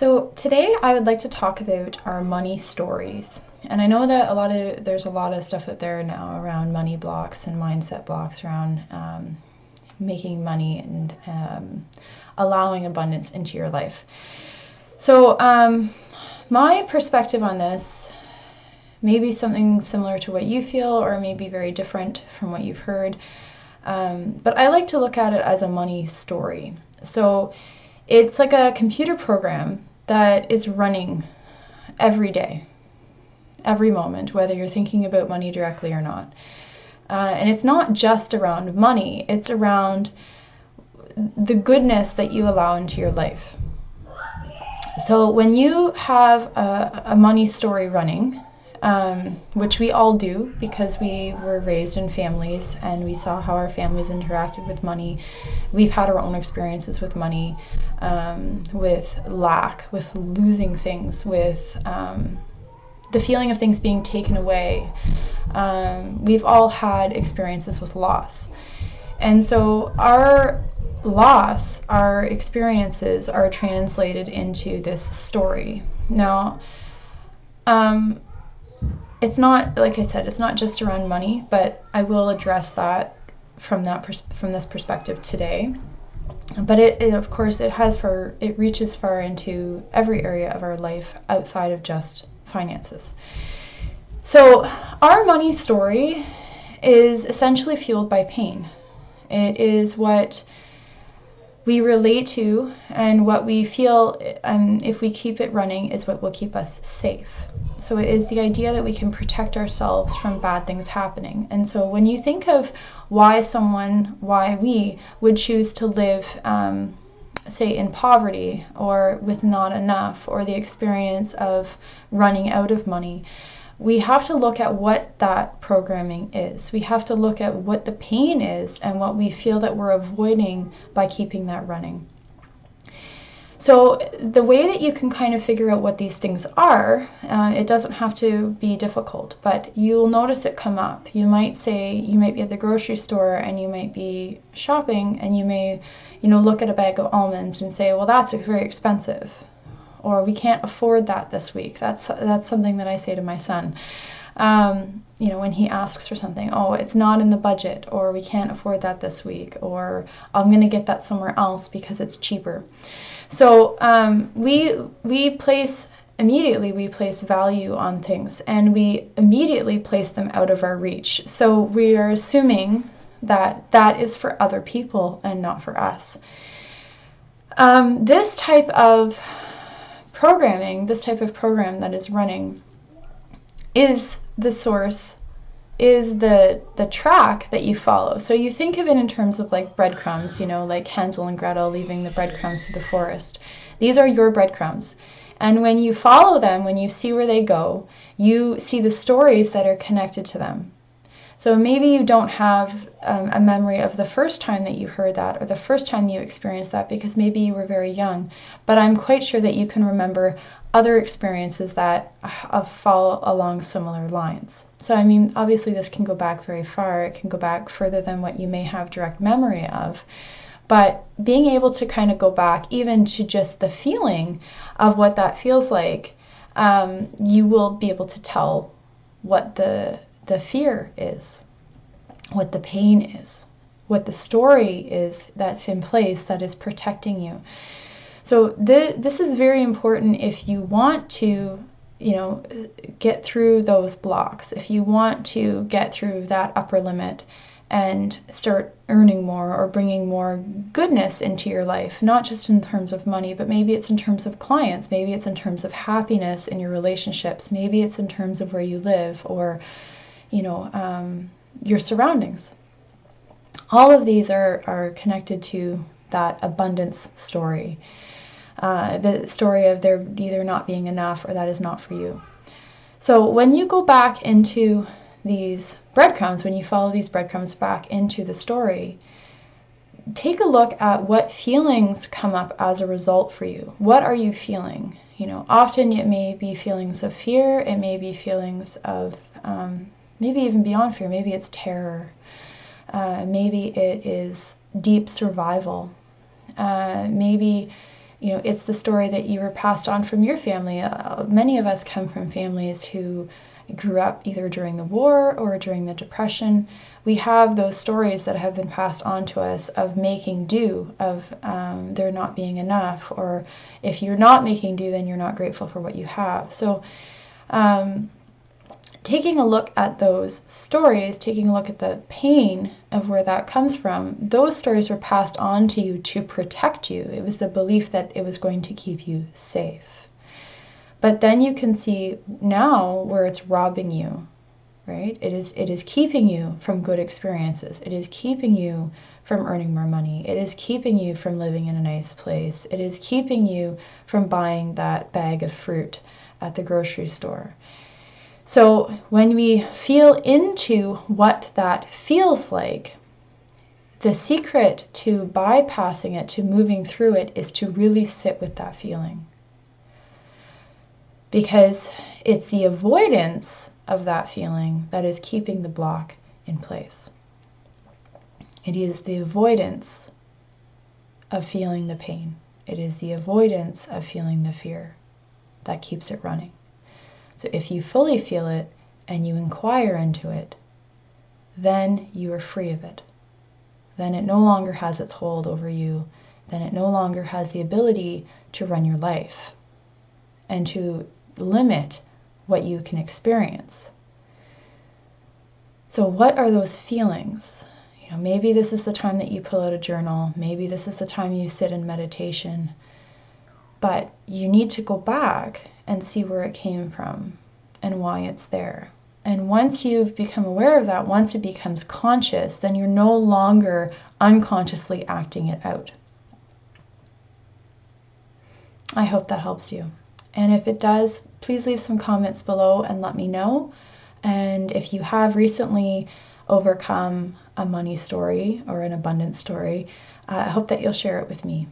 So today I would like to talk about our money stories. And I know that there's a lot of stuff out there now around money blocks and mindset blocks around making money and allowing abundance into your life. So my perspective on this may be something similar to what you feel, or may be very different from what you've heard. But I like to look at it as a money story. So it's like a computer program that is running every day, every moment, whether you're thinking about money directly or not. And it's not just around money, it's around the goodness that you allow into your life. So when you have a money story running, which we all do because we were raised in families and we saw how our families interacted with money. We've had our own experiences with money, with lack, with losing things, with the feeling of things being taken away. We've all had experiences with loss. And so our loss, our experiences are translated into this story. Now, it's not, like I said, it's not just around money, but I will address that from this perspective today. But it of course, it reaches far into every area of our life outside of just finances. So our money story is essentially fueled by pain. It is what we relate to, and what we feel, if we keep it running, is what will keep us safe. So it is the idea that we can protect ourselves from bad things happening. And so when you think of why we would choose to live, say, in poverty or with not enough, or the experience of running out of money, we have to look at what that programming is. We have to look at what the pain is and what we feel that we're avoiding by keeping that running. So the way that you can kind of figure out what these things are, it doesn't have to be difficult, but you'll notice it come up. You might be at the grocery store and you might be shopping, and you may, look at a bag of almonds and say, well, that's very expensive. Or we can't afford that this week. That's something that I say to my son. When he asks for something, oh, it's not in the budget, or we can't afford that this week, or I'm going to get that somewhere else because it's cheaper. So we place value on things, and we immediately place them out of our reach. So we are assuming that is for other people and not for us. This type of program that is running is the source, is the track that you follow. So you think of it in terms of like breadcrumbs, like Hansel and Gretel leaving the breadcrumbs to the forest. These are your breadcrumbs. And when you follow them, when you see where they go, you see the stories that are connected to them. So maybe you don't have a memory of the first time that you heard that, or the first time you experienced that, because maybe you were very young. But I'm quite sure that you can remember other experiences that fall along similar lines. So obviously this can go back very far. It can go back further than what you may have direct memory of. But being able to kind of go back even to just the feeling of what that feels like, you will be able to tell what the fear is, what the pain is, what the story is that's in place that is protecting you. So this is very important if you want to, get through those blocks, if you want to get through that upper limit and start earning more or bringing more goodness into your life, not just in terms of money, but maybe it's in terms of clients, maybe it's in terms of happiness in your relationships, maybe it's in terms of where you live, or your surroundings. All of these are connected to that abundance story, the story of there either not being enough or that is not for you. So when you go back into these breadcrumbs, when you follow these breadcrumbs back into the story, take a look at what feelings come up as a result for you. What are you feeling? Often it may be feelings of fear, it may be feelings of maybe even beyond fear. Maybe it's terror. Maybe it is deep survival. Maybe it's the story that you were passed on from your family. Many of us come from families who grew up either during the war or during the Depression. We have those stories that have been passed on to us of making do, of there not being enough, or if you're not making do, then you're not grateful for what you have. So taking a look at those stories, taking a look at the pain of where that comes from, those stories were passed on to you to protect you. It was the belief that it was going to keep you safe. But then you can see now where it's robbing you, right? It is keeping you from good experiences. It is keeping you from earning more money. It is keeping you from living in a nice place. It is keeping you from buying that bag of fruit at the grocery store. So when we feel into what that feels like, the secret to bypassing it, to moving through it, is to really sit with that feeling. Because it's the avoidance of that feeling that is keeping the block in place. It is the avoidance of feeling the pain. It is the avoidance of feeling the fear that keeps it running. So if you fully feel it and you inquire into it, then you are free of it. Then it no longer has its hold over you. Then it no longer has the ability to run your life and to limit what you can experience. So what are those feelings? Maybe this is the time that you pull out a journal. Maybe this is the time you sit in meditation. But you need to go back and see where it came from and why it's there. And once you've become aware of that, once it becomes conscious, then you're no longer unconsciously acting it out. I hope that helps you. And if it does, please leave some comments below and let me know. And if you have recently overcome a money story or an abundance story, I hope that you'll share it with me.